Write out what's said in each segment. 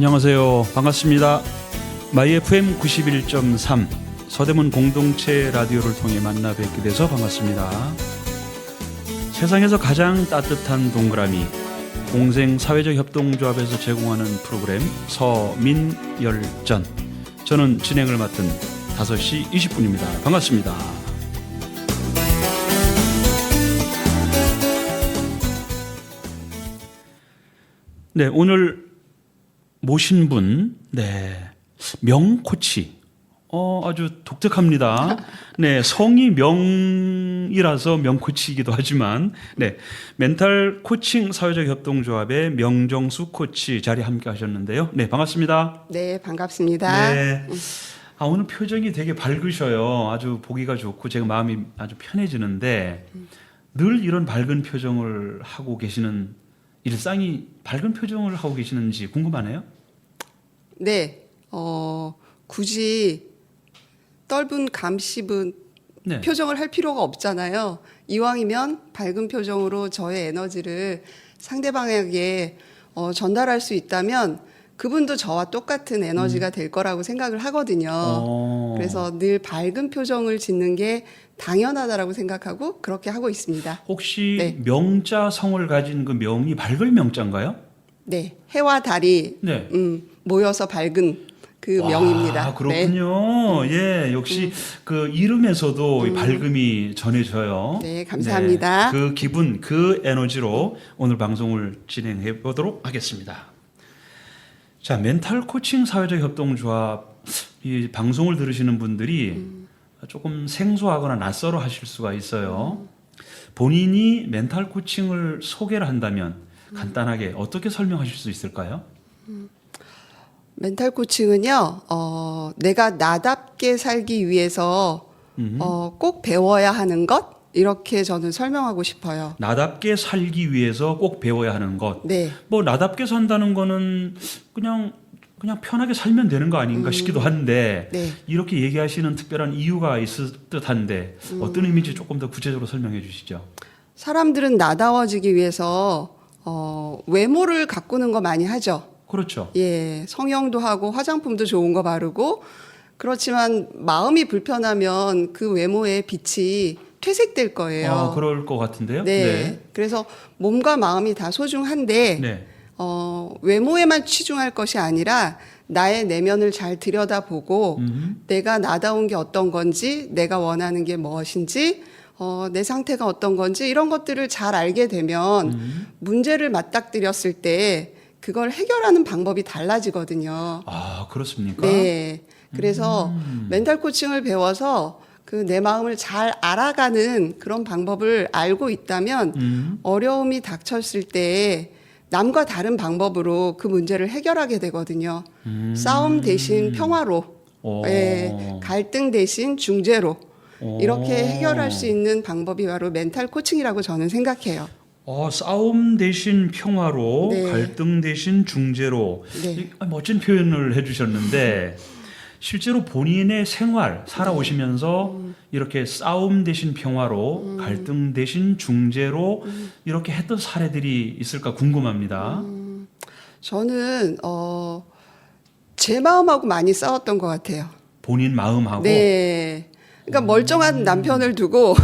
안녕하세요. 반갑습니다. 마이 FM 91.3 서대문 공동체 라디오를 통해 만나 뵙게 돼서 반갑습니다. 세상에서 가장 따뜻한 동그라미 공생사회적 협동조합에서 제공하는 프로그램 서민열전, 저는 진행을 맡은 5시 20분입니다. 반갑습니다. 네, 오늘 모신 분, 명코치. 아주 독특합니다. 네, 성이 명이라서 명코치이기도 하지만, 멘탈 코칭 사회적 협동조합의 명정수 코치 자리에 함께 하셨는데요. 네, 반갑습니다. 네, 반갑습니다. 네. 오늘 표정이 되게 밝으셔요. 아주 보기가 좋고 제가 마음이 아주 편해지는데, 늘 이런 밝은 표정을 하고 계시는 일상이 밝은 표정을 하고 계시는지 궁금하네요. 네, 굳이 떫은 감씹은 표정을 할 필요가 없잖아요. 이왕이면 밝은 표정으로 저의 에너지를 상대방에게 전달할 수 있다면 그분도 저와 똑같은 에너지가 될 거라고 생각을 하거든요. 그래서 늘 밝은 표정을 짓는 게 당연하다라고 생각하고 그렇게 하고 있습니다. 혹시 명자 성을 가진 그 명이 밝을 명자인가요? 네, 해와 달이 모여서 밝은 그 명입니다. 그렇군요. 예, 역시 그 이름에서도 이 밝음이 전해져요. 네, 감사합니다. 그 기분, 그 에너지로 오늘 방송을 진행해 보도록 하겠습니다. 자, 멘탈 코칭 사회적 협동조합, 이 방송을 들으시는 분들이 조금 생소하거나 낯설어 하실 수가 있어요. 본인이 멘탈 코칭을 소개를 한다면 간단하게 어떻게 설명하실 수 있을까요? 멘탈 코칭은요, 내가 나답게 살기 위해서 꼭 배워야 하는 것, 이렇게 저는 설명하고 싶어요. 나답게 살기 위해서 꼭 배워야 하는 것. 네. 뭐 나답게 산다는 거는 그냥 편하게 살면 되는 거 아닌가 싶기도 한데, 이렇게 얘기하시는 특별한 이유가 있을 듯한데 어떤 의미인지 조금 더 구체적으로 설명해 주시죠. 사람들은 나다워지기 위해서 외모를 가꾸는 거 많이 하죠. 그렇죠. 예, 성형도 하고 화장품도 좋은 거 바르고, 그렇지만 마음이 불편하면 그 외모의 빛이 퇴색될 거예요. 그럴 것 같은데요. 네. 그래서 몸과 마음이 다 소중한데 외모에만 치중할 것이 아니라 나의 내면을 잘 들여다보고 내가 나다운 게 어떤 건지, 내가 원하는 게 무엇인지, 내 상태가 어떤 건지, 이런 것들을 잘 알게 되면 문제를 맞닥뜨렸을 때 그걸 해결하는 방법이 달라지거든요. 그렇습니까? 네. 그래서 멘탈 코칭을 배워서 그 내 마음을 잘 알아가는 그런 방법을 알고 있다면 어려움이 닥쳤을 때 남과 다른 방법으로 그 문제를 해결하게 되거든요. 싸움 대신 평화로, 갈등 대신 중재로, 이렇게 해결할 수 있는 방법이 바로 멘탈 코칭이라고 저는 생각해요. 싸움 대신 평화로, 갈등 대신 중재로. 멋진 표현을 해주셨는데 실제로 본인의 생활 살아오시면서 이렇게 싸움 대신 평화로, 갈등 대신 중재로 이렇게 했던 사례들이 있을까 궁금합니다. 저는 제 마음하고 많이 싸웠던 것 같아요. 본인 마음하고? 네. 그러니까 멀쩡한 남편을 두고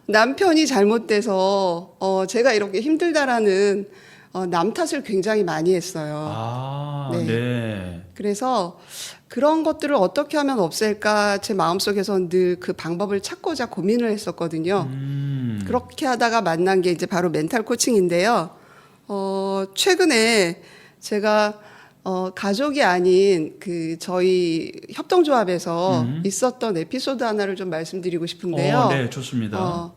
남편이 잘못돼서 제가 이렇게 힘들다라는 남 탓을 굉장히 많이 했어요. 그래서 그런 것들을 어떻게 하면 없앨까 제 마음속에서 늘 그 방법을 찾고자 고민을 했었거든요. 그렇게 하다가 만난 게 이제 바로 멘탈 코칭인데요. 최근에 제가 가족이 아닌 그 저희 협동조합에서 있었던 에피소드 하나를 좀 말씀드리고 싶은데요. 네, 좋습니다.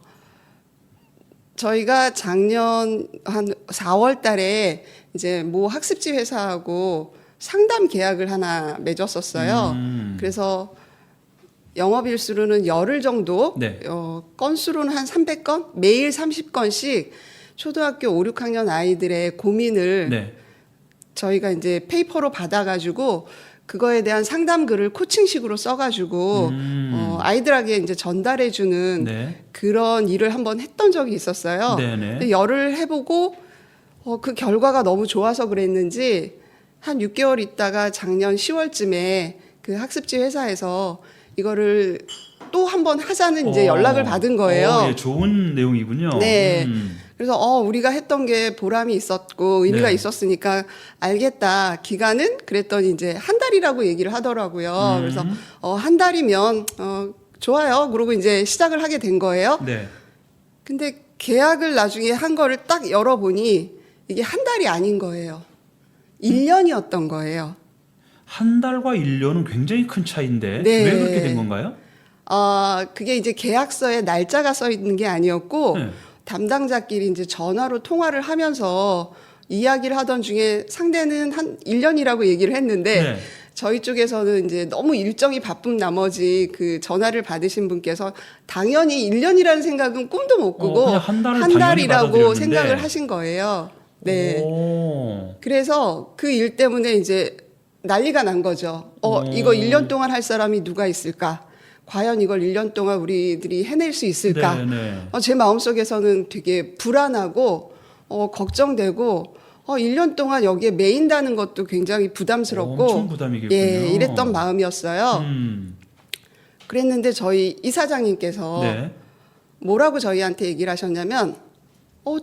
저희가 작년 한 4월 달에 이제 모 학습지 회사하고 상담 계약을 하나 맺었었어요. 그래서 영업일수로는 열흘 정도, 건수로는 한 300건, 매일 30건씩 초등학교 5, 6학년 아이들의 고민을 저희가 이제 페이퍼로 받아가지고 그거에 대한 상담 글을 코칭식으로 써가지고 아이들에게 이제 전달해주는 그런 일을 한번 했던 적이 있었어요. 근데 열흘 해보고 그 결과가 너무 좋아서 그랬는지 한 6개월 있다가 작년 10월쯤에 그 학습지 회사에서 이거를 또 한 번 하자는 이제 연락을 받은 거예요. 예, 좋은 내용이군요. 네. 그래서 우리가 했던 게 보람이 있었고 의미가 네. 있었으니까 알겠다. 기간은 그랬더니 이제 한 달이라고 얘기를 하더라고요. 그래서 한 달이면 좋아요. 그러고 이제 시작을 하게 된 거예요. 네. 근데 계약을 나중에 한 거를 딱 열어보니 이게 한 달이 아닌 거예요. 1년이었던 거예요. 한 달과 1년은 굉장히 큰 차이인데 네. 왜 그렇게 된 건가요? 그게 이제 계약서에 날짜가 써 있는 게 아니었고 네. 담당자끼리 이제 전화로 통화를 하면서 이야기를 하던 중에 상대는 한 1년이라고 얘기를 했는데 네. 저희 쪽에서는 이제 너무 일정이 바쁜 나머지 그 전화를 받으신 분께서 당연히 1년이라는 생각은 꿈도 못 꾸고 그냥 한 달을 한 당연히 달이라고 받아들였는데. 생각을 하신 거예요. 네. 오. 그래서 그 일 때문에 이제 난리가 난 거죠. 이거 1년 동안 할 사람이 누가 있을까? 과연 이걸 1년 동안 우리들이 해낼 수 있을까? 네. 제 마음속에서는 되게 불안하고 걱정되고 1년 동안 여기에 매인다는 것도 굉장히 부담스럽고 엄청 부담이겠군요. 예, 이랬던 마음이었어요. 그랬는데 저희 이사장님께서 네. 뭐라고 저희한테 얘기를 하셨냐면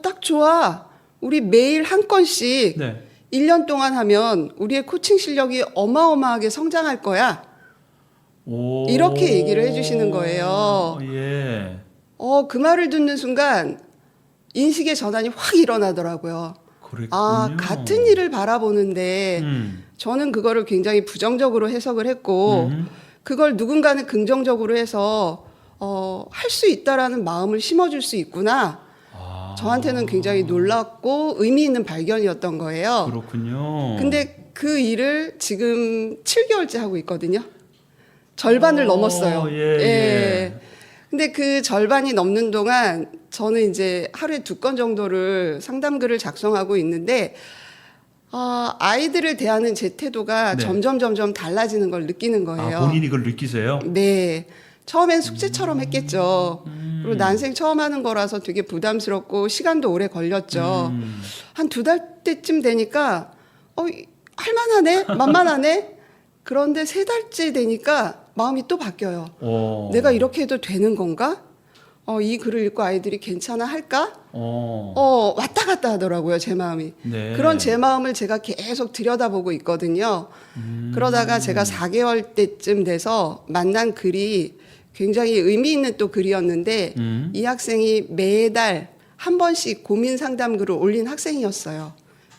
딱 좋아. 우리 매일 한 건씩 네. 1년 동안 하면 우리의 코칭 실력이 어마어마하게 성장할 거야. 오. 이렇게 얘기를 해주시는 거예요. 예. 그 말을 듣는 순간 인식의 전환이 확 일어나더라고요. 그랬군요. 같은 일을 바라보는데 저는 그거를 굉장히 부정적으로 해석을 했고 그걸 누군가는 긍정적으로 해서 할 수 있다라는 마음을 심어줄 수 있구나. 저한테는 굉장히 놀랍고 의미 있는 발견이었던 거예요. 그렇군요. 근데 그 일을 지금 7개월째 하고 있거든요. 절반을 넘었어요. 예. 근데 그 절반이 넘는 동안 저는 이제 하루에 2건 정도를 상담글을 작성하고 있는데 아이들을 대하는 제 태도가 네. 점점 달라지는 걸 느끼는 거예요. 본인이 그걸 느끼세요? 네. 처음엔 숙제처럼 했겠죠. 그리고 난생 처음 하는 거라서 되게 부담스럽고 시간도 오래 걸렸죠. 한 2달 때쯤 되니까 할만하네? 만만하네? 그런데 3달째 되니까 마음이 또 바뀌어요. 내가 이렇게 해도 되는 건가? 이 글을 읽고 아이들이 괜찮아 할까? 왔다 갔다 하더라고요, 제 마음이. 네. 그런 제 마음을 제가 계속 들여다보고 있거든요. 그러다가 제가 4개월 때쯤 돼서 만난 글이 굉장히 의미 있는 또 글이었는데 이 학생이 매달 한 번씩 고민 상담 글을 올린 학생이었어요.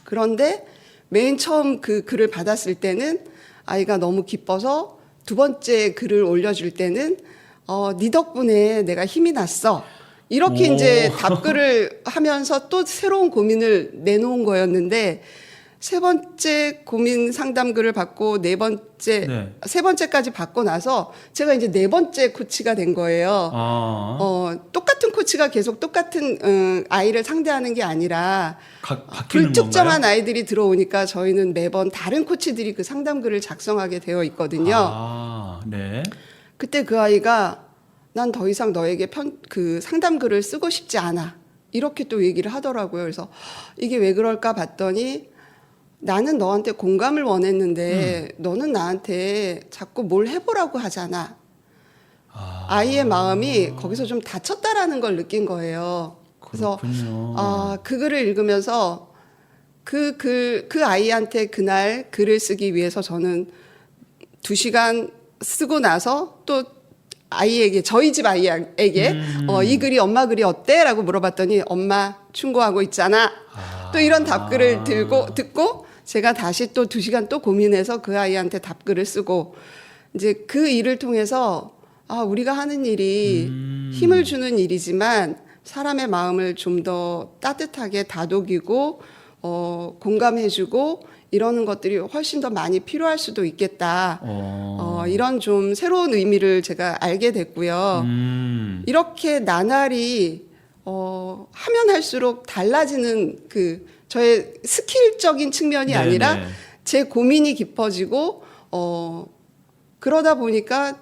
그런데 맨 처음 그 글을 받았을 때는 아이가 너무 기뻐서 2번째 글을 올려줄 때는 네 덕분에 내가 힘이 났어. 이렇게 이제 답글을 하면서 또 새로운 고민을 내놓은 거였는데 3번째 고민 상담글을 받고 네. 3번째까지 받고 나서 제가 이제 4번째 코치가 된 거예요. 똑같은 코치가 계속 똑같은 아이를 상대하는 게 아니라 바뀌는 불특정한 건가요? 아이들이 들어오니까 저희는 매번 다른 코치들이 그 상담글을 작성하게 되어 있거든요. 네. 그때 그 아이가 난 더 이상 너에게 그 상담글을 쓰고 싶지 않아. 이렇게 또 얘기를 하더라고요. 그래서 이게 왜 그럴까 봤더니 나는 너한테 공감을 원했는데 너는 나한테 자꾸 뭘 해보라고 하잖아. 아이의 마음이 거기서 좀 다쳤다라는 걸 느낀 거예요. 그래서 그 글을 읽으면서 그 아이한테 그날 글을 쓰기 위해서 저는 2시간 쓰고 나서 또 아이에게 저희 집 아이에게 이 글이 엄마 글이 어때? 라고 물어봤더니 엄마 충고하고 있잖아. 또 이런 답글을 듣고 제가 다시 또 2시간 또 고민해서 그 아이한테 답글을 쓰고 이제 그 일을 통해서 우리가 하는 일이 힘을 주는 일이지만 사람의 마음을 좀 더 따뜻하게 다독이고 공감해주고 이러는 것들이 훨씬 더 많이 필요할 수도 있겠다. 이런 좀 새로운 의미를 제가 알게 됐고요. 이렇게 나날이 하면 할수록 달라지는 그 저의 스킬적인 측면이 네네. 아니라 제 고민이 깊어지고 그러다 보니까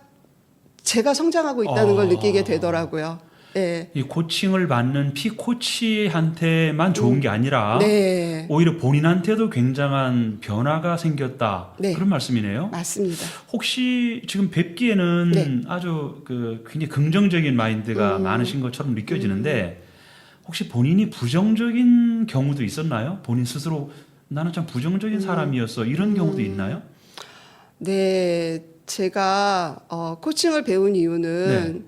제가 성장하고 있다는 걸 느끼게 되더라고요. 네. 이 코칭을 받는 피코치한테만 좋은 게 아니라 네. 오히려 본인한테도 굉장한 변화가 생겼다. 네. 그런 말씀이네요. 맞습니다. 혹시 지금 뵙기에는 네. 아주 굉장히 긍정적인 마인드가 많으신 것처럼 느껴지는데 혹시 본인이 부정적인 경우도 있었나요? 본인 스스로 나는 참 부정적인 사람이었어. 이런 경우도 있나요? 네. 제가 코칭을 배운 이유는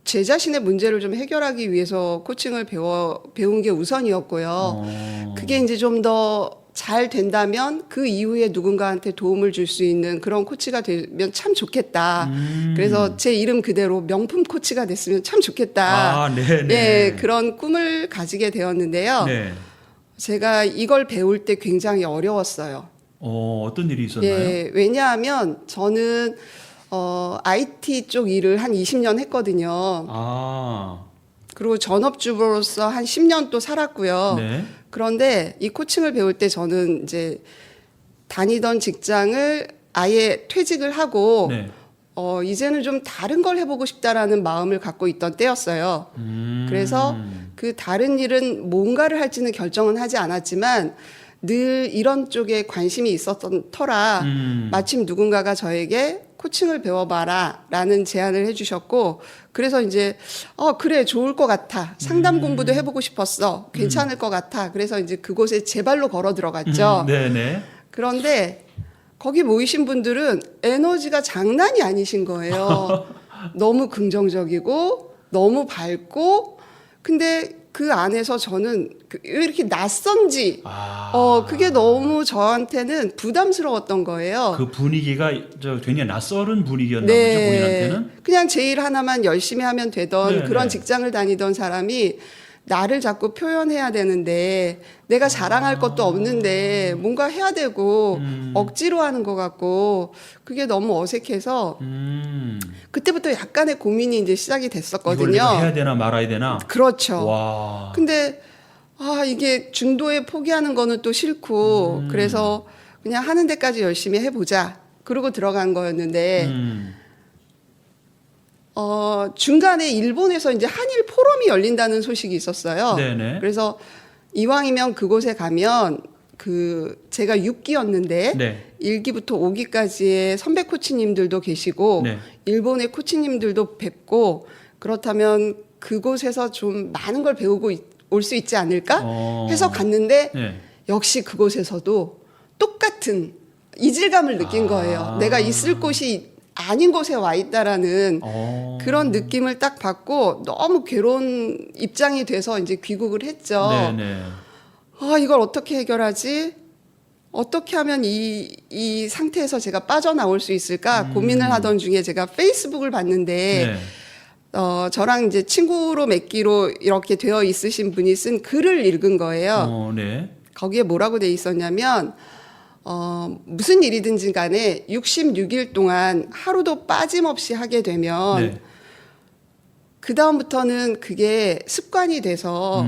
제 자신의 문제를 좀 해결하기 위해서 코칭을 배운 게 우선이었고요. 그게 이제 좀 더 잘 된다면 그 이후에 누군가한테 도움을 줄 수 있는 그런 코치가 되면 참 좋겠다. 그래서 제 이름 그대로 명품 코치가 됐으면 참 좋겠다. 아, 네네. 네, 그런 꿈을 가지게 되었는데요. 네. 제가 이걸 배울 때 굉장히 어려웠어요. 어떤 일이 있었나요? 네, 왜냐하면 저는 IT 쪽 일을 한 20년 했거든요. 아, 그리고 전업주부로서 한 10년 또 살았고요. 네. 그런데 이 코칭을 배울 때 저는 이제 다니던 직장을 아예 퇴직을 하고 네. 이제는 좀 다른 걸 해보고 싶다라는 마음을 갖고 있던 때였어요. 그래서 그 다른 일은 뭔가를 할지는 결정은 하지 않았지만 늘 이런 쪽에 관심이 있었던 터라 마침 누군가가 저에게 코칭을 배워봐라 라는 제안을 해주셨고 그래서 이제 그래 좋을 것 같아 상담 공부도 해보고 싶었어 괜찮을 것 같아 그래서 이제 그곳에 제 발로 걸어 들어갔죠. 네네. 그런데 거기 모이신 분들은 에너지가 장난이 아니신 거예요. 너무 긍정적이고 너무 밝고 근데 그 안에서 저는 왜 이렇게 낯선지 그게 너무 저한테는 부담스러웠던 거예요. 그 분위기가 굉장히 낯설은 분위기였나 보죠, 본인한테는? 그냥 제 일 하나만 열심히 하면 되던 네, 그런 네. 직장을 다니던 사람이 나를 자꾸 표현해야 되는데 내가 자랑할 것도 없는데 뭔가 해야 되고 억지로 하는 것 같고 그게 너무 어색해서 그때부터 약간의 고민이 이제 시작이 됐었거든요. 이걸 내가 해야 되나 말아야 되나? 그렇죠. 와. 근데 이게 중도에 포기하는 거는 또 싫고 그래서 그냥 하는 데까지 열심히 해보자. 그러고 들어간 거였는데 중간에 일본에서 이제 한일 포럼이 열린다는 소식이 있었어요. 네네. 그래서 이왕이면 그곳에 가면 제가 6기였는데 네. 1기부터 5기까지의 선배 코치님들도 계시고 네. 일본의 코치님들도 뵙고 그렇다면 그곳에서 좀 많은 걸 배우고 올 수 있지 않을까 해서 갔는데 네. 역시 그곳에서도 똑같은 이질감을 느낀 거예요. 내가 있을 곳이 아닌 곳에 와 있다라는 그런 느낌을 딱 받고 너무 괴로운 입장이 돼서 이제 귀국을 했죠. 네네. 이걸 어떻게 해결하지? 어떻게 하면 이 상태에서 제가 빠져나올 수 있을까 고민을 하던 중에 제가 페이스북을 봤는데 네. 저랑 이제 친구로 맺기로 이렇게 되어 있으신 분이 쓴 글을 읽은 거예요. 네. 거기에 뭐라고 돼 있었냐면 무슨 일이든지 간에 66일 동안 하루도 빠짐없이 하게 되면 네. 그 다음부터는 그게 습관이 돼서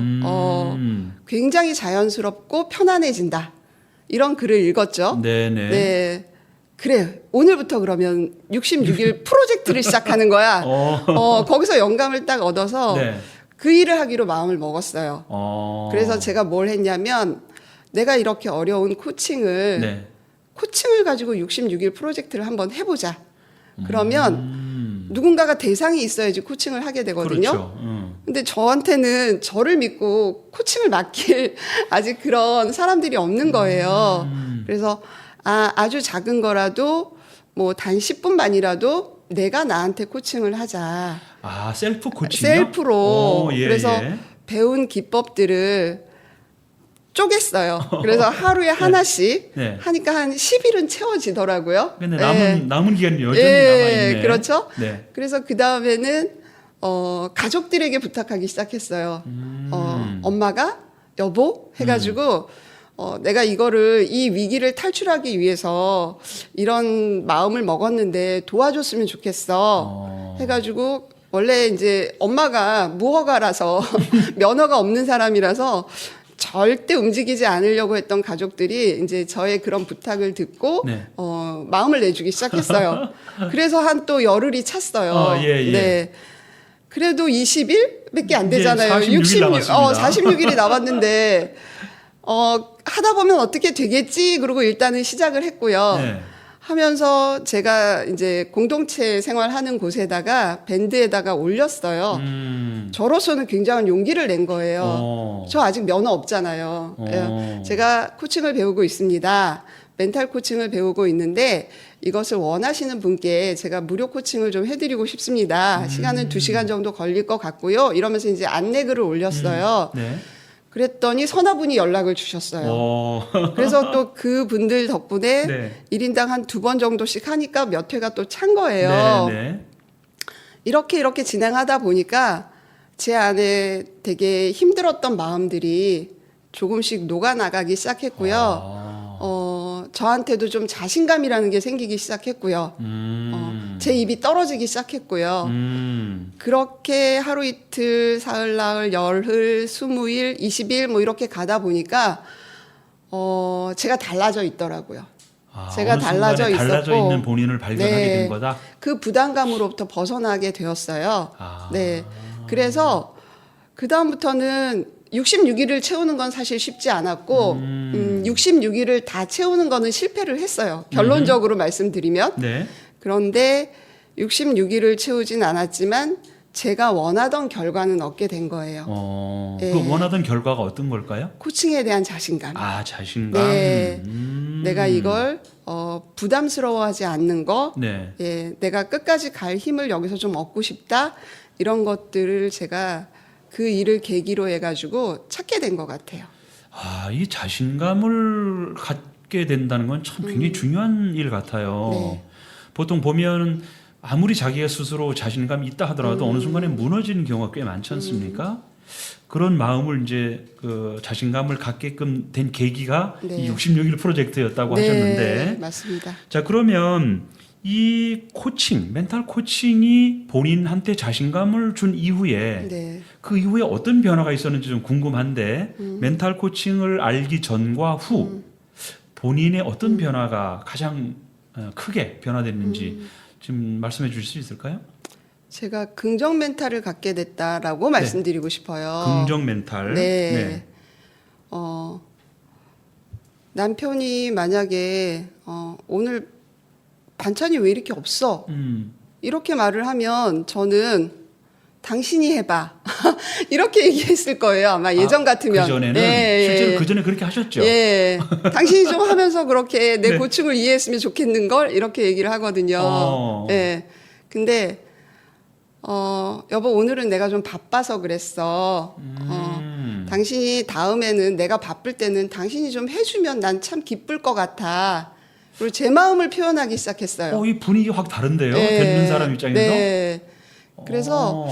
굉장히 자연스럽고 편안해진다. 이런 글을 읽었죠. 네네. 네. 그래. 오늘부터 그러면 66일 프로젝트를 시작하는 거야. 거기서 영감을 딱 얻어서 네. 그 일을 하기로 마음을 먹었어요. 그래서 제가 뭘 했냐면 내가 이렇게 어려운 코칭을 네. 가지고 66일 프로젝트를 한번 해보자. 그러면 누군가가 대상이 있어야지 코칭을 하게 되거든요. 그렇죠. 근데 저한테는 저를 믿고 코칭을 맡길 아직 그런 사람들이 없는 거예요. 그래서 아주 작은 거라도 뭐 단 10분만이라도 내가 나한테 코칭을 하자. 셀프 코칭이요? 셀프로. 예, 그래서 예. 배운 기법들을 쪼갰어요. 그래서 하루에 하나씩 네. 하니까 한 10일은 채워지더라고요. 근데 네. 남은 기간이 여전히 남아있네. 그렇죠. 네. 그래서 그 다음에는 가족들에게 부탁하기 시작했어요. 엄마가 여보 해가지고 내가 이 위기를 탈출하기 위해서 이런 마음을 먹었는데 도와줬으면 좋겠어. 해가지고 원래 이제 엄마가 무허가라서 면허가 없는 사람이라서 절대 움직이지 않으려고 했던 가족들이 이제 저의 그런 부탁을 듣고 네. 마음을 내주기 시작했어요. 그래서 한 또 열흘이 찼어요. 예. 네. 그래도 20일밖에 안 이제 되잖아요. 46일 남았습니다. 46일이 남았는데 하다 보면 어떻게 되겠지. 그리고 일단은 시작을 했고요. 네. 하면서 제가 이제 공동체 생활하는 곳에다가 밴드에다가 올렸어요. 저로서는 굉장한 용기를 낸 거예요. 저 아직 면허 없잖아요. 제가 코칭을 배우고 있습니다. 멘탈 코칭을 배우고 있는데 이것을 원하시는 분께 제가 무료 코칭을 좀 해드리고 싶습니다. 시간은 2시간 정도 걸릴 것 같고요. 이러면서 이제 안내글을 올렸어요. 네. 그랬더니 서너 분이 연락을 주셨어요. 그래서 또 그분들 덕분에 네. 1인당 한 2번 정도씩 하니까 몇 회가 또 찬 거예요. 네. 이렇게 진행하다 보니까 제 안에 되게 힘들었던 마음들이 조금씩 녹아나가기 시작했고요. 저한테도 좀 자신감이라는 게 생기기 시작했고요. 제 입이 떨어지기 시작했고요. 그렇게 하루 이틀, 사흘, 나흘, 열흘, 20일, 20일 뭐 이렇게 가다 보니까 제가 달라져 있더라고요. 제가 어느 달라져 순간에 달라져 있었고, 있는 본인을 발견하게 네, 된 거다. 그 부담감으로부터 벗어나게 되었어요. 네, 그래서 그 다음부터는 66일을 채우는 건 사실 쉽지 않았고 66일을 다 채우는 거는 실패를 했어요. 결론적으로 말씀드리면. 네. 그런데 66일을 채우진 않았지만 제가 원하던 결과는 얻게 된 거예요. 네. 그 원하던 결과가 어떤 걸까요? 코칭에 대한 자신감. 자신감. 네. 내가 이걸 부담스러워하지 않는 거, 네. 예, 내가 끝까지 갈 힘을 여기서 좀 얻고 싶다. 이런 것들을 제가 그 일을 계기로 해가지고 찾게 된 것 같아요. 이 자신감을 갖게 된다는 건 참 굉장히 중요한 일 같아요. 네. 보통 보면 아무리 자기가 스스로 자신감이 있다 하더라도 어느 순간에 무너지는 경우가 꽤 많지 않습니까? 그런 마음을 이제 그 자신감을 갖게끔 된 계기가 네. 이 66일 프로젝트였다고 네, 하셨는데, 맞습니다. 자 그러면 이 코칭, 멘탈 코칭이 본인한테 자신감을 준 이후에 네. 그 이후에 어떤 변화가 있었는지 좀 궁금한데 멘탈 코칭을 알기 전과 후 본인의 어떤 변화가 가장 크게 변화됐는지 지금 말씀해 주실 수 있을까요? 제가 긍정 멘탈을 갖게 됐다라고 말씀드리고 싶어요. 긍정 멘탈. 네. 남편이 만약에 오늘 반찬이 왜 이렇게 없어? 이렇게 말을 하면 저는 당신이 해봐. 이렇게 얘기했을 거예요. 아마 예전 같으면. 그전에는 네, 실제로 예. 그전에 그렇게 하셨죠. 예. 당신이 좀 하면서 그렇게 내 네. 고충을 이해했으면 좋겠는 걸 이렇게 얘기를 하거든요. 예. 근데 여보 오늘은 내가 좀 바빠서 그랬어. 당신이 다음에는 내가 바쁠 때는 당신이 좀 해주면 난 참 기쁠 것 같아. 그리고 제 마음을 표현하기 시작했어요. 이 분위기 확 다른데요. 네. 듣는 사람 입장에서. 네. 그래서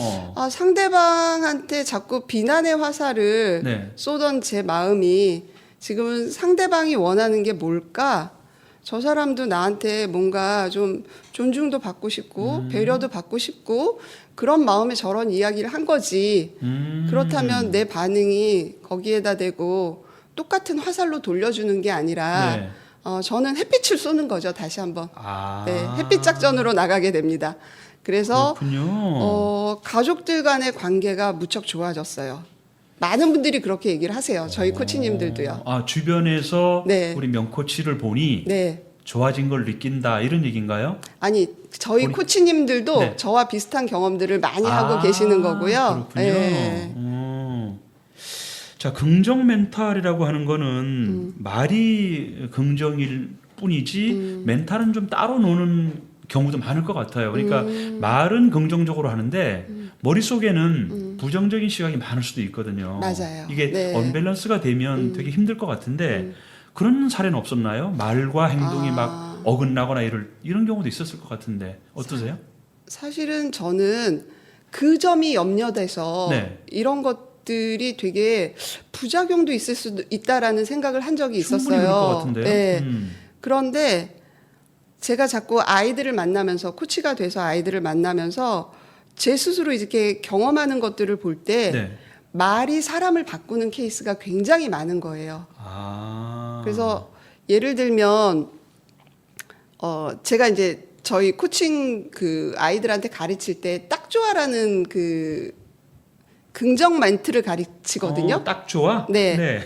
상대방한테 자꾸 비난의 화살을 네. 쏘던 제 마음이 지금은 상대방이 원하는 게 뭘까? 저 사람도 나한테 뭔가 좀 존중도 받고 싶고 배려도 받고 싶고 그런 마음에 저런 이야기를 한 거지. 그렇다면 내 반응이 거기에다 대고 똑같은 화살로 돌려주는 게 아니라 네. 저는 햇빛을 쏘는 거죠. 다시 한번. 아. 네, 햇빛 작전으로 나가게 됩니다. 그래서 그렇군요. 가족들 간의 관계가 무척 좋아졌어요. 많은 분들이 그렇게 얘기를 하세요. 저희 코치님들도요. 주변에서 네. 우리 명코치를 보니 네. 좋아진 걸 느낀다 이런 얘기인가요? 아니 저희 코치님들도 네. 저와 비슷한 경험들을 많이 하고 계시는 거고요. 그렇군요. 네. 자, 긍정 멘탈이라고 하는 거는 말이 긍정일 뿐이지 멘탈은 좀 따로 노는 경우도 많을 것 같아요. 그러니까 말은 긍정적으로 하는데 머릿속에는 부정적인 시각이 많을 수도 있거든요. 맞아요. 이게 네. 언밸런스가 되면 되게 힘들 것 같은데 그런 사례는 없었나요? 말과 행동이 막 어긋나거나 이런 경우도 있었을 것 같은데 어떠세요? 사실은 저는 그 점이 염려돼서 네. 이런 것들이 되게 부작용도 있을 수도 있다라는 생각을 한 적이 충분히 있었어요. 그럴 것 같은데요. 네. 그런데 제가 자꾸 아이들을 만나면서 코치가 돼서 아이들을 만나면서 제 스스로 이렇게 경험하는 것들을 볼 때 네. 말이 사람을 바꾸는 케이스가 굉장히 많은 거예요. 아. 그래서 예를 들면 제가 이제 저희 코칭 그 아이들한테 가르칠 때 딱 좋아라는 그 긍정 멘트를 가르치거든요. 딱 좋아? 네.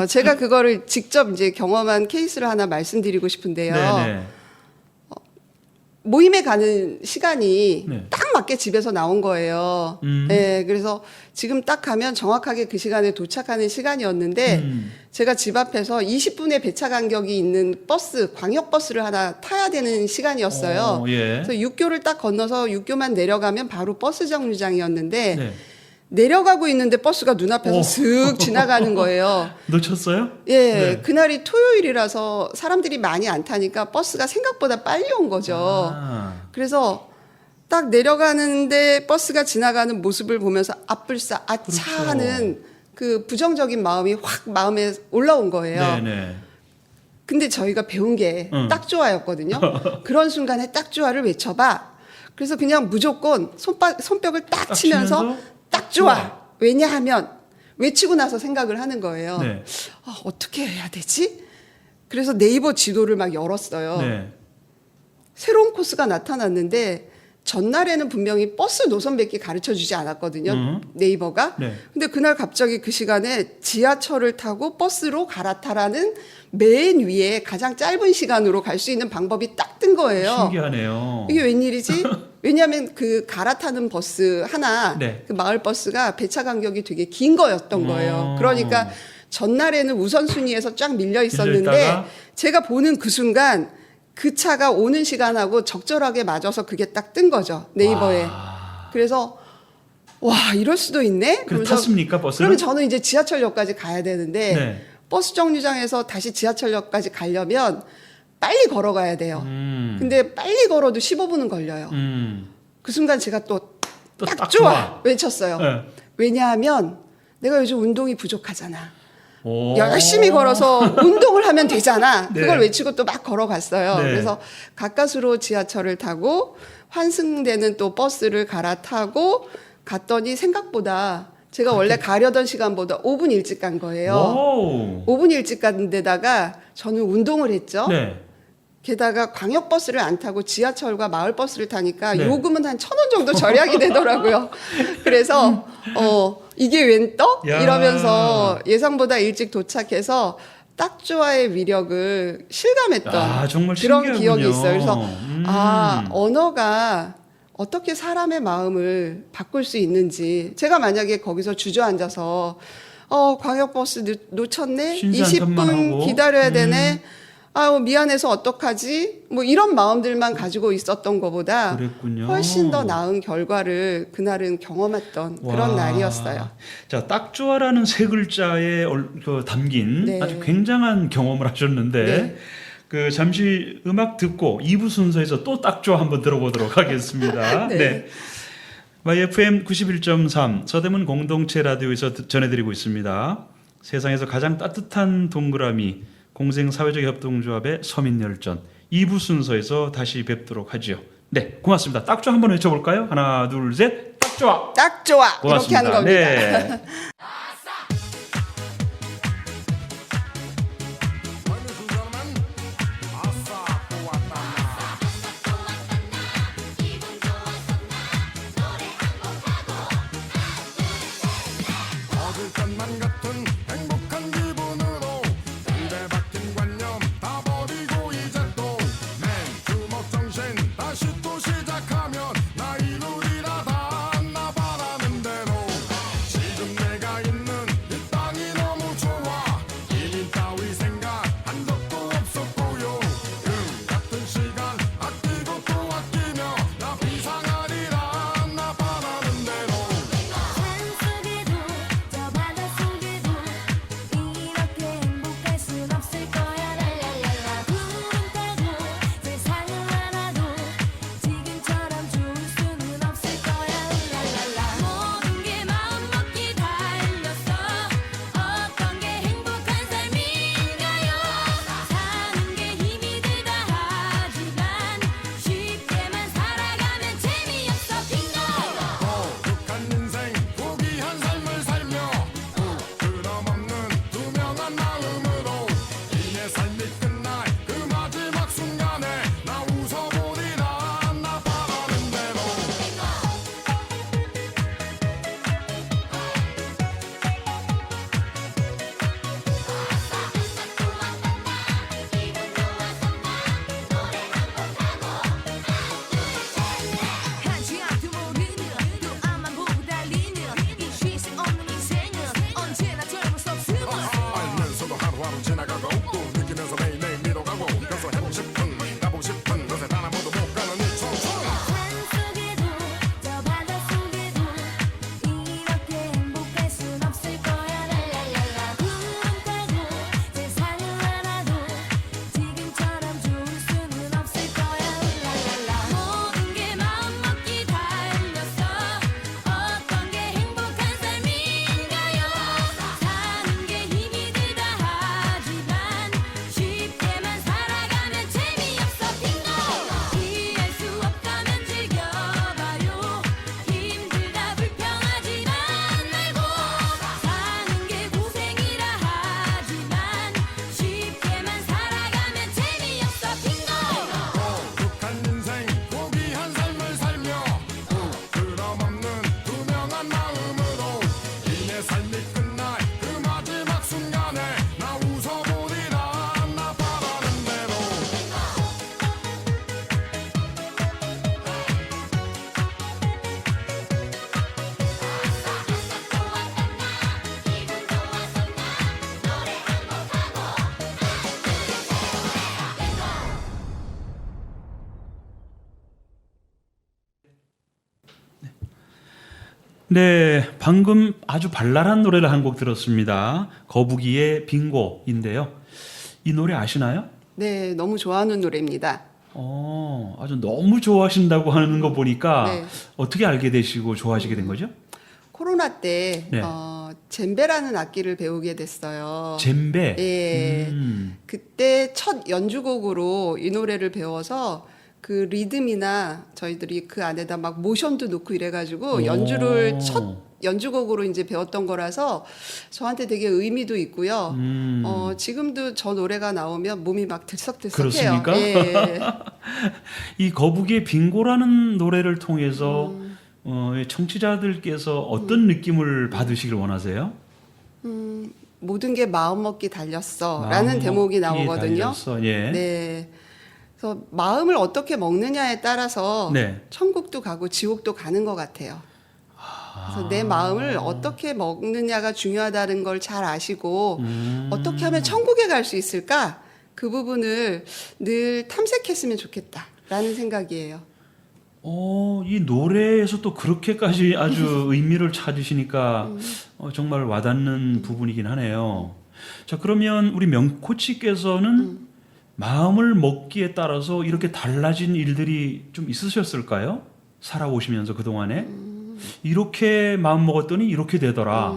제가 그거를 직접 이제 경험한 케이스를 하나 말씀드리고 싶은데요. 네네. 모임에 가는 시간이 네. 딱 맞게 집에서 나온 거예요. 네, 그래서 지금 딱 가면 정확하게 그 시간에 도착하는 시간이었는데 제가 집 앞에서 20분의 배차 간격이 있는 버스, 광역버스를 하나 타야 되는 시간이었어요. 예. 그래서 육교를 딱 건너서 육교만 내려가면 바로 버스 정류장이었는데 네. 내려가고 있는데 버스가 눈앞에서 슥 지나가는 거예요. 놓쳤어요? 예, 네. 그날이 토요일이라서 사람들이 많이 안 타니까 버스가 생각보다 빨리 온 거죠. 그래서 딱 내려가는데 버스가 지나가는 모습을 보면서 앞불싸 아차 그렇죠. 하는 그 부정적인 마음이 확 마음에 올라온 거예요. 네네. 근데 저희가 배운 게 딱 좋아였거든요. 그런 순간에 딱 좋아를 외쳐봐. 그래서 그냥 무조건 손뼉을 딱 치면서 딱 좋아. 왜냐하면 외치고 나서 생각을 하는 거예요. 네. 어떻게 해야 되지? 그래서 네이버 지도를 막 열었어요. 네. 새로운 코스가 나타났는데 전날에는 분명히 버스 노선밖에 가르쳐 주지 않았거든요. 네이버가. 네. 근데 그날 갑자기 그 시간에 지하철을 타고 버스로 갈아타라는 맨 위에 가장 짧은 시간으로 갈 수 있는 방법이 딱 뜬 거예요. 신기하네요. 이게 웬일이지? 왜냐하면 그 갈아타는 버스 하나, 네. 그 마을 버스가 배차 간격이 되게 긴 거였던 거예요. 그러니까 전날에는 우선순위에서 쫙 밀려 있었는데 밀려있다가? 제가 보는 그 순간 그 차가 오는 시간하고 적절하게 맞아서 그게 딱 뜬 거죠. 네이버에. 그래서 와 이럴 수도 있네. 그래서 탔습니까 버스를? 그러면 저는 이제 지하철역까지 가야 되는데 네. 버스 정류장에서 다시 지하철역까지 가려면 빨리 걸어가야 돼요. 근데 빨리 걸어도 15분은 걸려요. 그 순간 제가 또 딱 좋아 외쳤어요. 네. 왜냐하면 내가 요즘 운동이 부족하잖아. 오. 열심히 걸어서 운동을 하면 되잖아. 네. 그걸 외치고 또 막 걸어갔어요. 네. 그래서 가까스로 지하철을 타고 환승되는 또 버스를 갈아타고 갔더니 생각보다 제가 원래 가려던 시간보다 5분 일찍 간 거예요. 오. 5분 일찍 간 데다가 저는 운동을 했죠. 네. 게다가 광역버스를 안 타고 지하철과 마을버스를 타니까 네. 요금은 한 1,000원 정도 절약이 되더라고요. 그래서 이게 웬 떡? 야. 이러면서 예상보다 일찍 도착해서 딱 좋아의 위력을 실감했던 정말 그런 신기하군요. 기억이 있어요. 그래서 언어가 어떻게 사람의 마음을 바꿀 수 있는지 제가 만약에 거기서 주저앉아서 광역버스 놓쳤네? 신세한탄만 20분 하고. 기다려야 되네? 미안해서 어떡하지? 뭐 이런 마음들만 가지고 있었던 것보다 그랬군요. 훨씬 더 나은 결과를 그날은 경험했던 그런 와. 날이었어요. 자, 딱 좋아라는 세 글자에 담긴 네. 아주 굉장한 경험을 하셨는데 네. 그 잠시 음악 듣고 2부 순서에서 또 딱 좋아 한번 들어보도록 하겠습니다. 네. YFM 91.3 서대문 공동체 라디오에서 전해드리고 있습니다. 세상에서 가장 따뜻한 동그라미 공생사회적 협동조합의 서민열전 2부 순서에서 다시 뵙도록 하죠. 네, 고맙습니다. 딱 좋아 한번 외쳐볼까요? 하나, 둘, 셋, 딱 좋아. 딱 좋아. 고맙습니다. 이렇게 하는 겁니다. 네. 얻을 것만 같은 행복한 기분으로 등대 박힌 관념 다 버리고 이제 또 맨주먹 정신 다시 또 시작하면 나 이루리라 다 나 바라는 대로 지금 내가 있는 이 땅이 너무 좋아 이민 따위 생각 한 적도 없었고요 같은 시간 아끼고 또 아끼며 나 비상하리라 나 바라는 대로 산 속에도 저 바다 속에도 네, 방금 아주 발랄한 노래를 한 곡 들었습니다. 거북이의 빙고인데요. 이 노래 아시나요? 네, 너무 좋아하는 노래입니다. 아주 너무 좋아하신다고 하는 거 보니까 네. 어떻게 알게 되시고 좋아하시게 된 거죠? 코로나 때 네. 젬베라는 악기를 배우게 됐어요. 젬베. 예. 그때 첫 연주곡으로 이 노래를 배워서 그 리듬이나 저희들이 그 안에다 막 모션도 넣고 이래가지고 연주를 첫 연주곡으로 이제 배웠던 거라서 저한테 되게 의미도 있고요. 지금도 저 노래가 나오면 몸이 막 들썩들썩해요. 그렇습니까? 예. 이 거북이의 빙고라는 노래를 통해서 청취자들께서 어떤 느낌을 받으시길 원하세요? 모든 게 마음 먹기 달렸어라는 마음 대목이 먹기에 나오거든요. 달렸어. 예. 네. 그래서 마음을 어떻게 먹느냐에 따라서 네. 천국도 가고 지옥도 가는 것 같아요. 그래서 내 마음을 어떻게 먹느냐가 중요하다는 걸 잘 아시고 어떻게 하면 천국에 갈 수 있을까? 그 부분을 늘 탐색했으면 좋겠다라는 생각이에요. 이 노래에서 또 그렇게까지 아주 의미를 찾으시니까 정말 와닿는 부분이긴 하네요. 자, 그러면 우리 명코치께서는 마음을 먹기에 따라서 이렇게 달라진 일들이 좀 있으셨을까요? 살아오시면서 그동안에 이렇게 마음 먹었더니 이렇게 되더라.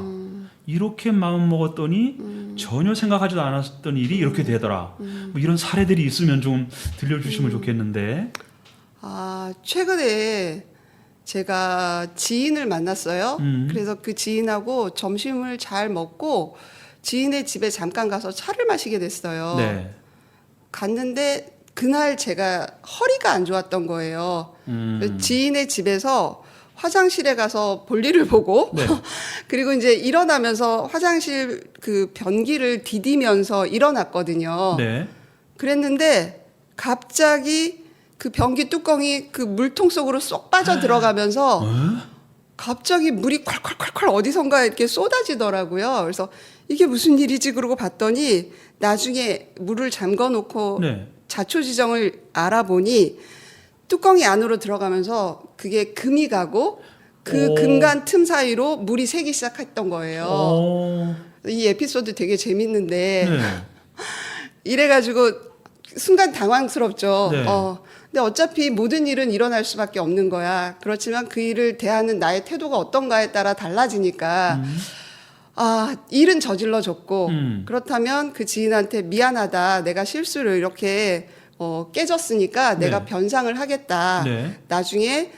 이렇게 마음 먹었더니 전혀 생각하지도 않았던 일이 이렇게 되더라. 뭐 이런 사례들이 있으면 좀 들려주시면 좋겠는데. 최근에 제가 지인을 만났어요. 그래서 그 지인하고 점심을 잘 먹고 지인의 집에 잠깐 가서 차를 마시게 됐어요. 네. 갔는데 그날 제가 허리가 안 좋았던 거예요. 지인의 집에서 화장실에 가서 볼일을 보고 네. 그리고 이제 일어나면서 화장실 그 변기를 디디면서 일어났거든요. 네. 그랬는데 갑자기 그 변기 뚜껑이 그 물통 속으로 쏙 빠져 들어가면서 갑자기 물이 콸콸콸콸 어디선가 이렇게 쏟아지더라고요. 그래서 이게 무슨 일이지 그러고 봤더니 나중에 물을 잠궈 놓고 네. 자초지정을 알아보니 뚜껑이 안으로 들어가면서 그게 금이 가고 그 오. 금간 틈 사이로 물이 새기 시작했던 거예요. 이 에피소드 되게 재밌는데 네. 이래가지고 순간 당황스럽죠. 네. 근데 어차피 모든 일은 일어날 수밖에 없는 거야. 그렇지만 그 일을 대하는 나의 태도가 어떤가에 따라 달라지니까 일은 저질러졌고 그렇다면 그 지인한테 미안하다. 내가 실수를 이렇게 깨졌으니까 네. 내가 변상을 하겠다. 네. 나중에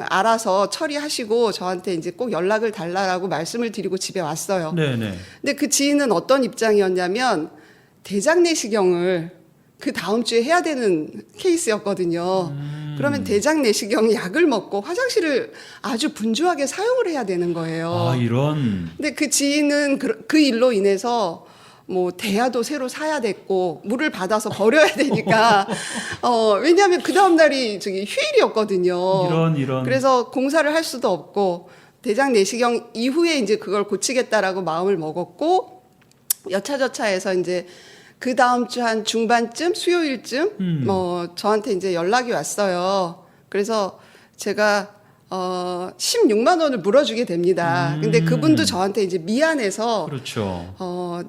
알아서 처리하시고 저한테 이제 꼭 연락을 달라라고 말씀을 드리고 집에 왔어요. 네, 네. 근데 그 지인은 어떤 입장이었냐면 대장 내시경을 그 다음 주에 해야 되는 케이스였거든요. 그러면 대장 내시경 약을 먹고 화장실을 아주 분주하게 사용을 해야 되는 거예요. 이런. 근데 그 지인은 그 일로 인해서 뭐 대야도 새로 사야 됐고 물을 받아서 버려야 되니까 왜냐하면 그 다음 날이 저기 휴일이었거든요. 이런. 그래서 공사를 할 수도 없고 대장 내시경 이후에 이제 그걸 고치겠다라고 마음을 먹었고 여차저차해서 이제 그 다음 주 한 중반쯤 수요일쯤 저한테 이제 연락이 왔어요. 그래서 제가 16만 원을 물어주게 됩니다. 근데 그분도 저한테 이제 미안해서 그렇죠.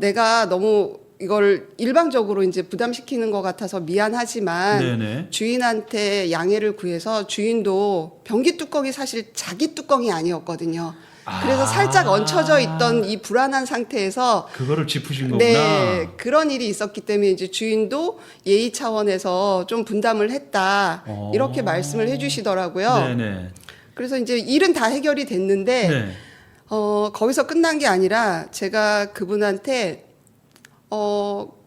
내가 너무 이걸 일방적으로 이제 부담시키는 것 같아서 미안하지만 네네. 주인한테 양해를 구해서 주인도 변기 뚜껑이 사실 자기 뚜껑이 아니었거든요. 그래서 살짝 얹혀져 있던 이 불안한 상태에서 그거를 짚으신 거구나. 네, 그런 일이 있었기 때문에 이제 주인도 예의 차원에서 좀 분담을 했다. 이렇게 말씀을 해주시더라고요. 네네. 그래서 이제 일은 다 해결이 됐는데 네. 거기서 끝난 게 아니라 제가 그분한테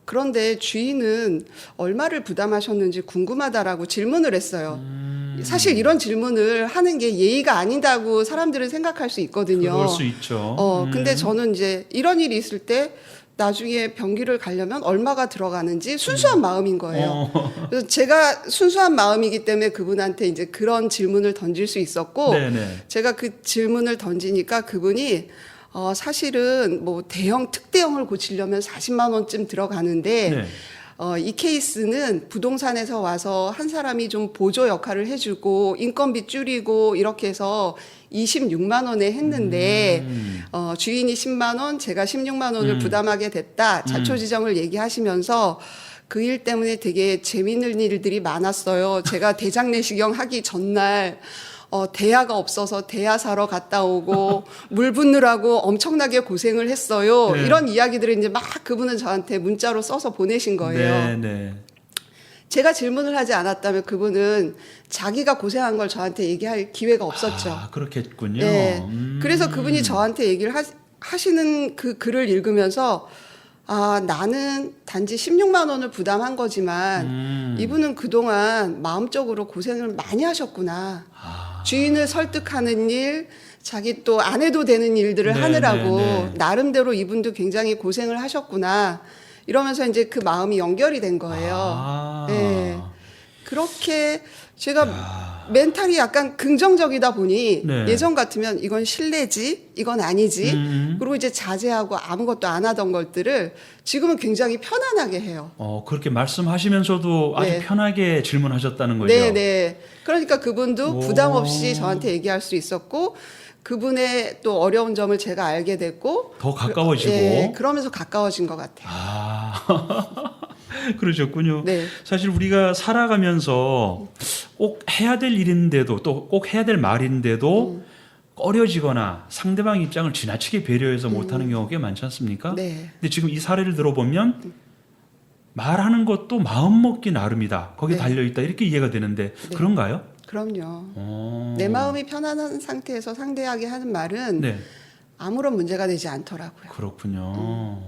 그런데 주인은 얼마를 부담하셨는지 궁금하다라고 질문을 했어요. 사실 이런 질문을 하는 게 예의가 아니다고 사람들은 생각할 수 있거든요. 그럴 수 있죠. 근데 저는 이제 이런 일이 있을 때 나중에 변기를 가려면 얼마가 들어가는지 순수한 마음인 거예요. 그래서 제가 순수한 마음이기 때문에 그분한테 이제 그런 질문을 던질 수 있었고 네네. 제가 그 질문을 던지니까 그분이 사실은 뭐 대형 특대형을 고치려면 40만 원쯤 들어가는데 네. 이 케이스는 부동산에서 와서 한 사람이 좀 보조 역할을 해주고 인건비 줄이고 이렇게 해서 26만 원에 했는데 주인이 10만 원, 제가 16만 원을 부담하게 됐다. 자초지정을 얘기하시면서 그 일 때문에 되게 재미있는 일들이 많았어요. 제가 대장 내시경 하기 전날 대야가 없어서 대야 사러 갔다 오고 물 붓느라고 엄청나게 고생을 했어요. 네. 이런 이야기들을 이제 막 그분은 저한테 문자로 써서 보내신 거예요. 네, 네. 제가 질문을 하지 않았다면 그분은 자기가 고생한 걸 저한테 얘기할 기회가 없었죠. 아, 그렇겠군요. 네. 그래서 그분이 저한테 얘기를 하시는 그 글을 읽으면서 나는 단지 16만 원을 부담한 거지만 이분은 그동안 마음적으로 고생을 많이 하셨구나. 주인을 설득하는 일, 자기 또 안 해도 되는 일들을 네, 하느라고 네, 네. 나름대로 이분도 굉장히 고생을 하셨구나. 이러면서 이제 그 마음이 연결이 된 거예요. 네. 그렇게 제가 멘탈이 약간 긍정적이다 보니 네. 예전 같으면 이건 실례지, 이건 아니지. 그리고 이제 자제하고 아무것도 안 하던 것들을 지금은 굉장히 편안하게 해요. 그렇게 말씀하시면서도 아주 네. 편하게 질문하셨다는 거죠. 네네. 그러니까 그분도 오. 부담 없이 저한테 얘기할 수 있었고 그분의 또 어려운 점을 제가 알게 됐고 더 가까워지고. 그러면서 가까워진 것 같아요. 그러셨군요. 네. 사실 우리가 살아가면서 꼭 해야 될 일인데도 또 꼭 해야 될 말인데도 꺼려지거나 상대방 입장을 지나치게 배려해서 못하는 경우가 꽤 많지 않습니까? 네. 근데 지금 이 사례를 들어보면 말하는 것도 마음먹기 나름이다. 거기에 네. 달려있다. 이렇게 이해가 되는데 네. 그런가요? 그럼요. 내 마음이 편안한 상태에서 상대하게 하는 말은 네. 아무런 문제가 되지 않더라고요. 그렇군요.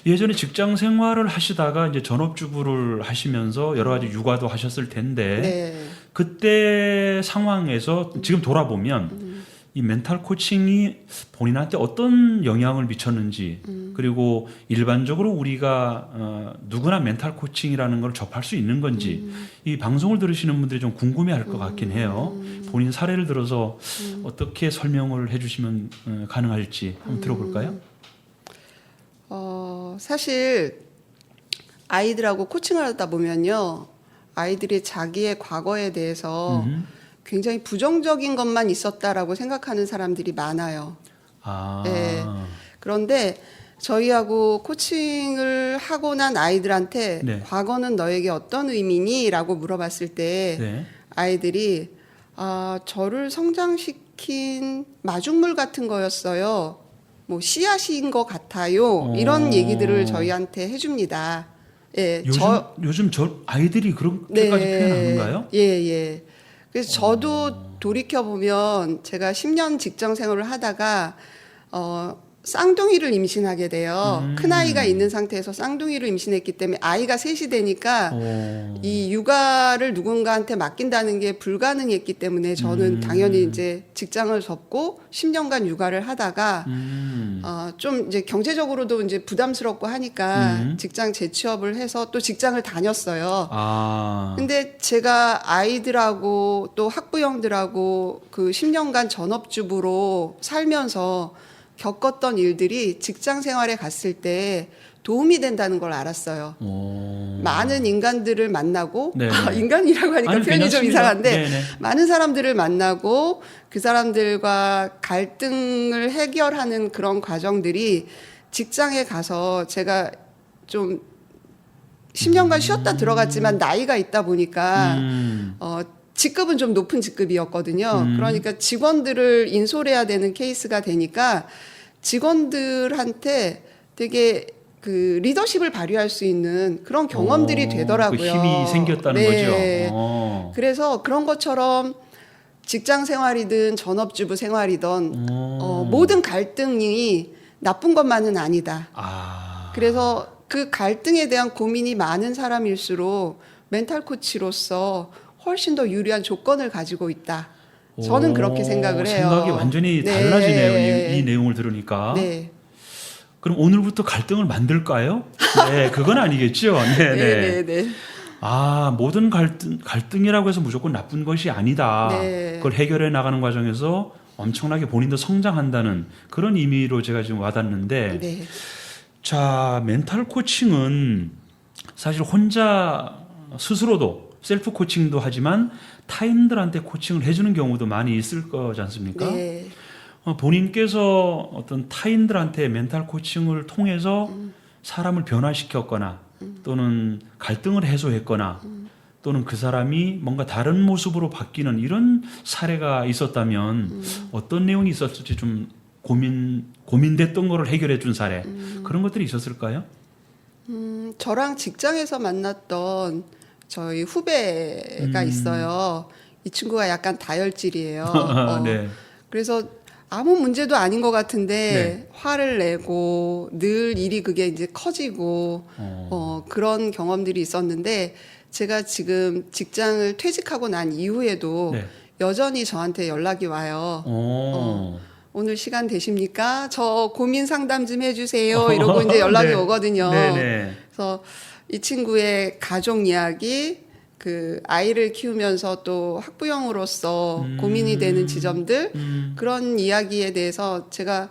예전에 직장 생활을 하시다가 이제 전업주부를 하시면서 여러 가지 육아도 하셨을 텐데 네. 그때 상황에서 지금 돌아보면 이 멘탈 코칭이 본인한테 어떤 영향을 미쳤는지 그리고 일반적으로 우리가 누구나 멘탈 코칭이라는 걸 접할 수 있는 건지 이 방송을 들으시는 분들이 좀 궁금해할 것 같긴 해요. 본인 사례를 들어서 어떻게 설명을 해주시면 가능할지 한번 들어볼까요? 사실 아이들하고 코칭을 하다 보면요. 아이들이 자기의 과거에 대해서 굉장히 부정적인 것만 있었다라고 생각하는 사람들이 많아요. 네. 그런데 저희하고 코칭을 하고 난 아이들한테 네. 과거는 너에게 어떤 의미니? 라고 물어봤을 때 네. 아이들이 저를 성장시킨 마중물 같은 거였어요. 뭐 씨앗인 것 같아요. 이런 얘기들을 저희한테 해줍니다. 예, 요즘 저 아이들이 그렇게까지 표현하는가요? 예, 예. 그래서 저도 돌이켜 보면 제가 10년 직장 생활을 하다가 쌍둥이를 임신하게 돼요. 큰 아이가 있는 상태에서 쌍둥이를 임신했기 때문에 아이가 셋이 되니까 이 육아를 누군가한테 맡긴다는 게 불가능했기 때문에 저는 당연히 이제 직장을 접고 10년간 육아를 하다가 좀 이제 경제적으로도 이제 부담스럽고 하니까 직장 재취업을 해서 또 직장을 다녔어요. 근데 제가 아이들하고 또 학부형들하고 그 10년간 전업주부로 살면서 겪었던 일들이 직장 생활에 갔을 때 도움이 된다는 걸 알았어요. 많은 인간들을 만나고 네. 인간이라고 하니까 아니, 표현이 좀 괜찮습니다. 이상한데 네네. 많은 사람들을 만나고 그 사람들과 갈등을 해결하는 그런 과정들이 직장에 가서 제가 좀 10년간 쉬었다 들어갔지만 나이가 있다 보니까 직급은 좀 높은 직급이었거든요. 그러니까 직원들을 인솔해야 되는 케이스가 되니까 직원들한테 되게 그 리더십을 발휘할 수 있는 그런 경험들이 되더라고요. 그 힘이 생겼다는 네. 거죠. 그래서 그런 것처럼 직장 생활이든 전업주부 생활이든 모든 갈등이 나쁜 것만은 아니다. 그래서 그 갈등에 대한 고민이 많은 사람일수록 멘탈 코치로서 훨씬 더 유리한 조건을 가지고 있다. 저는 그렇게 생각을 해요. 생각이 완전히 네. 달라지네요. 이 내용을 들으니까. 네. 그럼 오늘부터 갈등을 만들까요? 네, 그건 아니겠죠. 네, 네. 네. 모든 갈등이라고 해서 무조건 나쁜 것이 아니다. 네. 그걸 해결해 나가는 과정에서 엄청나게 본인도 성장한다는 그런 의미로 제가 지금 와닿는데, 네. 자, 멘탈 코칭은 사실 혼자 스스로도 셀프 코칭도 하지만 타인들한테 코칭을 해주는 경우도 많이 있을 거지 않습니까? 네. 본인께서 어떤 타인들한테 멘탈 코칭을 통해서 사람을 변화시켰거나 또는 갈등을 해소했거나 또는 그 사람이 뭔가 다른 모습으로 바뀌는 이런 사례가 있었다면 어떤 내용이 있었을지 좀 고민됐던 거를 해결해 준 사례 그런 것들이 있었을까요? 저랑 직장에서 만났던 저희 후배가 있어요. 이 친구가 약간 다혈질이에요. 네. 그래서 아무 문제도 아닌 것 같은데 네. 화를 내고 늘 일이 그게 이제 커지고 그런 경험들이 있었는데 제가 지금 직장을 퇴직하고 난 이후에도 네. 여전히 저한테 연락이 와요. 오늘 시간 되십니까? 저 고민 상담 좀 해주세요. 이러고 이제 연락이 네. 오거든요. 네네. 그래서 이 친구의 가족 이야기, 그 아이를 키우면서 또 학부형으로서 고민이 되는 지점들 그런 이야기에 대해서 제가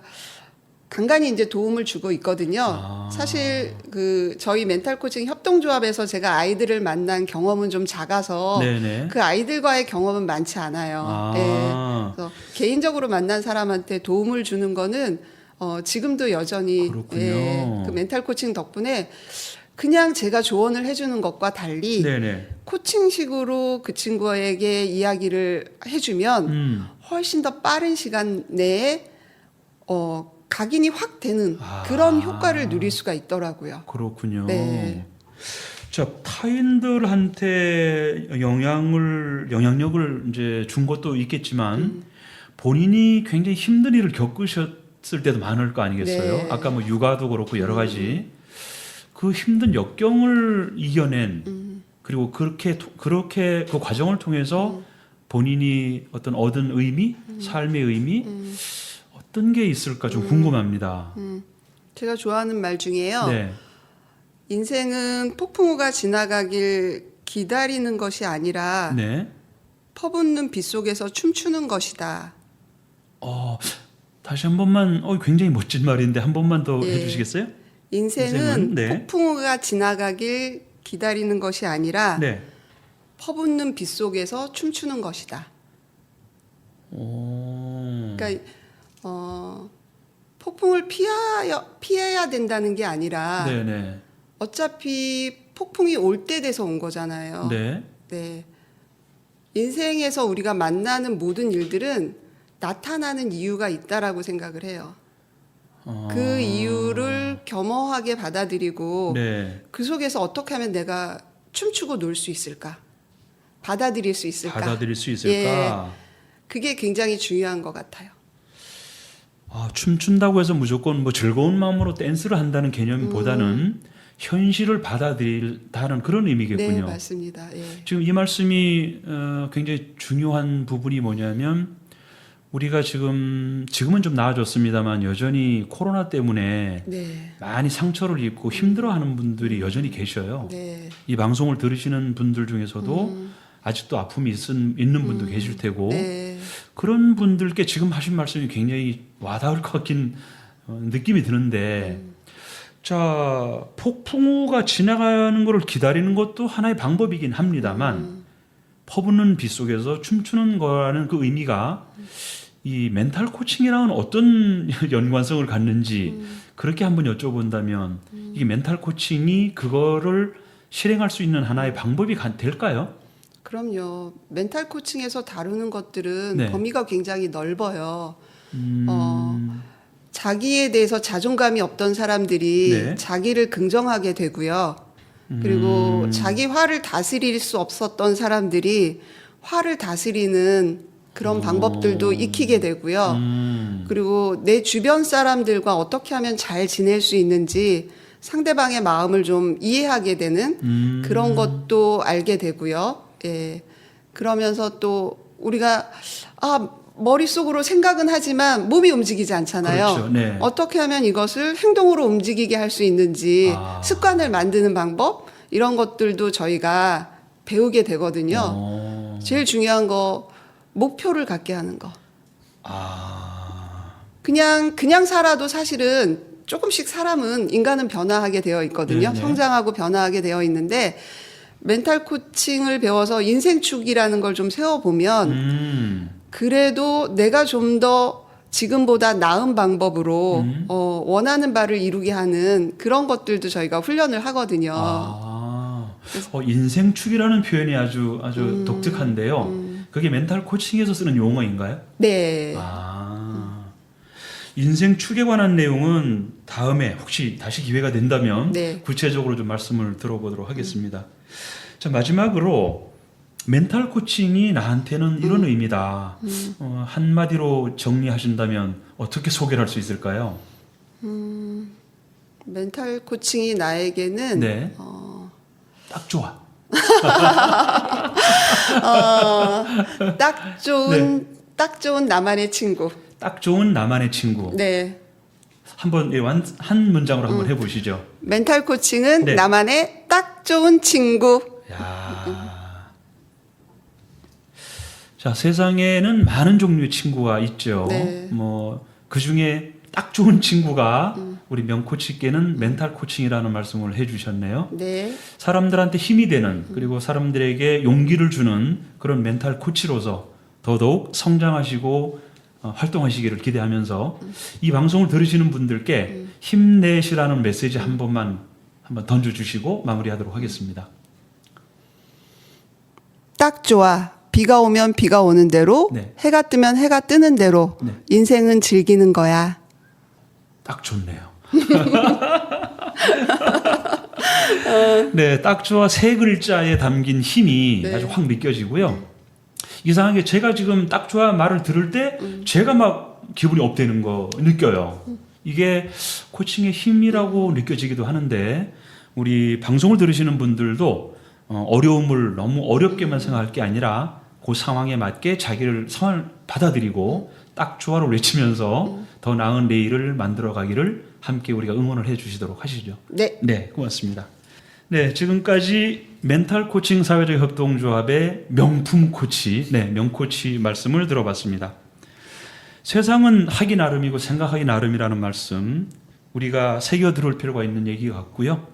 간간히 이제 도움을 주고 있거든요. 사실 그 저희 멘탈 코칭 협동조합에서 제가 아이들을 만난 경험은 좀 작아서 네네. 그 아이들과의 경험은 많지 않아요. 예. 그래서 개인적으로 만난 사람한테 도움을 주는 거는 지금도 여전히 그렇군요. 그 멘탈 코칭 덕분에 그냥 제가 조언을 해주는 것과 달리 네네. 코칭식으로 그 친구에게 이야기를 해주면 훨씬 더 빠른 시간 내에 각인이 확 되는 그런 효과를 누릴 수가 있더라고요. 그렇군요. 네. 자, 타인들한테 영향력을 이제 준 것도 있겠지만 본인이 굉장히 힘든 일을 겪으셨을 때도 많을 거 아니겠어요? 네. 아까 뭐 육아도 그렇고 여러 가지 그 힘든 역경을 이겨낸 그리고 그렇게 그 과정을 통해서 본인이 어떤 얻은 의미, 삶의 의미 어떤 게 있을까 좀 궁금합니다. 제가 좋아하는 말 중에요. 네. 인생은 폭풍우가 지나가길 기다리는 것이 아니라 네. 퍼붓는 빗속에서 춤추는 것이다. 다시 한 번만 굉장히 멋진 말인데 한 번만 더 예. 해주시겠어요? 인생은 네. 폭풍우가 지나가길 기다리는 것이 아니라 네. 퍼붓는 빗속에서 춤추는 것이다. 그러니까 폭풍을 피해야 된다는 게 아니라 네네. 어차피 폭풍이 올 때 돼서 온 거잖아요. 네. 네. 인생에서 우리가 만나는 모든 일들은 나타나는 이유가 있다라고 생각을 해요. 그 이유를 겸허하게 받아들이고 네. 그 속에서 어떻게 하면 내가 춤추고 놀 수 있을까? 받아들일 수 있을까? 받아들일 수 있을까? 그게 굉장히 중요한 것 같아요. 춤춘다고 해서 무조건 뭐 즐거운 마음으로 댄스를 한다는 개념보다는 현실을 받아들인다는 그런 의미겠군요. 네, 맞습니다. 예. 지금 이 말씀이 굉장히 중요한 부분이 뭐냐면 우리가 지금은 좀 나아졌습니다만 여전히 코로나 때문에 네. 많이 상처를 입고 힘들어하는 분들이 여전히 계셔요. 네. 이 방송을 들으시는 분들 중에서도 아직도 아픔이 있는 분도 계실 테고 네. 그런 분들께 지금 하신 말씀이 굉장히 와닿을 것 같긴 느낌이 드는데 자 폭풍우가 지나가는 것을 기다리는 것도 하나의 방법이긴 합니다만 퍼붓는 빗속에서 춤추는 거라는 그 의미가 이 멘탈 코칭이랑은 어떤 연관성을 갖는지 그렇게 한번 여쭤본다면 이게 멘탈 코칭이 그거를 실행할 수 있는 하나의 방법이 될까요? 그럼요. 멘탈 코칭에서 다루는 것들은 네. 범위가 굉장히 넓어요. 자기에 대해서 자존감이 없던 사람들이 네. 자기를 긍정하게 되고요. 그리고 자기 화를 다스릴 수 없었던 사람들이 화를 다스리는 그런 방법들도 익히게 되고요. 그리고 내 주변 사람들과 어떻게 하면 잘 지낼 수 있는지 상대방의 마음을 좀 이해하게 되는 그런 것도 알게 되고요. 예. 그러면서 또 우리가 머릿속으로 생각은 하지만 몸이 움직이지 않잖아요. 그렇죠. 네. 어떻게 하면 이것을 행동으로 움직이게 할 수 있는지 습관을 만드는 방법 이런 것들도 저희가 배우게 되거든요. 제일 중요한 거 목표를 갖게 하는 거. 그냥 살아도 사실은 조금씩 사람은 인간은 변화하게 되어 있거든요. 네네. 성장하고 변화하게 되어 있는데 멘탈 코칭을 배워서 인생축이라는 걸 좀 세워보면 그래도 내가 좀 더 지금보다 나은 방법으로 원하는 바를 이루게 하는 그런 것들도 저희가 훈련을 하거든요. 인생축이라는 표현이 아주 독특한데요. 그게 멘탈 코칭에서 쓰는 용어인가요? 네. 인생축에 관한 내용은 다음에 혹시 다시 기회가 된다면 네. 구체적으로 좀 말씀을 들어보도록 하겠습니다. 자, 마지막으로 멘탈 코칭이 나한테는 이런 의미다. 한마디로 정리하신다면 어떻게 소개를 할 수 있을까요? 멘탈 코칭이 나에게는 네. 딱 좋아. 딱 좋은 나만의 친구. 딱 좋은 나만의 친구. 네. 한번 한 문장으로 한번 해보시죠. 멘탈 코칭은 네. 나만의 딱 좋은 친구. 야. 자, 세상에는 많은 종류의 친구가 있죠. 네. 그 중에 딱 좋은 친구가 우리 명코치께는 멘탈 코칭이라는 말씀을 해주셨네요. 네. 사람들한테 힘이 되는 그리고 사람들에게 용기를 주는 그런 멘탈 코치로서 더더욱 성장하시고 활동하시기를 기대하면서 이 방송을 들으시는 분들께 힘내시라는 메시지 한번 던져주시고 마무리하도록 하겠습니다. 딱 좋아. 비가 오면 비가 오는 대로, 네. 해가 뜨면 해가 뜨는 대로, 네. 인생은 즐기는 거야. 딱 좋네요. 네, 딱 좋아 세 글자에 담긴 힘이 네. 아주 확 느껴지고요. 이상하게 제가 지금 딱 좋아 말을 들을 때 제가 막 기분이 업되는 거 느껴요. 이게 코칭의 힘이라고 느껴지기도 하는데 우리 방송을 들으시는 분들도 어려움을 너무 어렵게만 생각할 게 아니라 그 상황에 맞게 자기를 상황을 받아들이고 딱 좋아를 외치면서 더 나은 내일을 만들어 가기를 함께 우리가 응원을 해 주시도록 하시죠. 네. 네, 고맙습니다. 네, 지금까지 멘탈 코칭 사회적 협동조합의 명품 코치, 명코치 말씀을 들어봤습니다. 세상은 하기 나름이고 생각하기 나름이라는 말씀 우리가 새겨 들을 필요가 있는 얘기 같고요.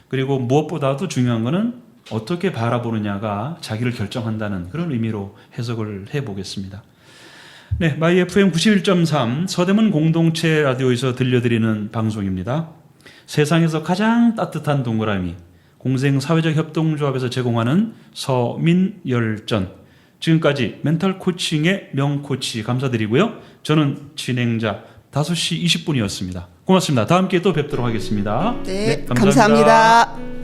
그리고 무엇보다도 중요한 거는 어떻게 바라보느냐가 자기를 결정한다는 그런 의미로 해석을 해보겠습니다. 네, 마이 FM 91.3 서대문 공동체 라디오에서 들려드리는 방송입니다. 세상에서 가장 따뜻한 동그라미 공생사회적 협동조합에서 제공하는 서민열전. 지금까지 멘탈 코칭의 명코치 감사드리고요. 저는 진행자 5시 20분이었습니다. 고맙습니다. 다음 기회에 또 뵙도록 하겠습니다. 네, 감사합니다.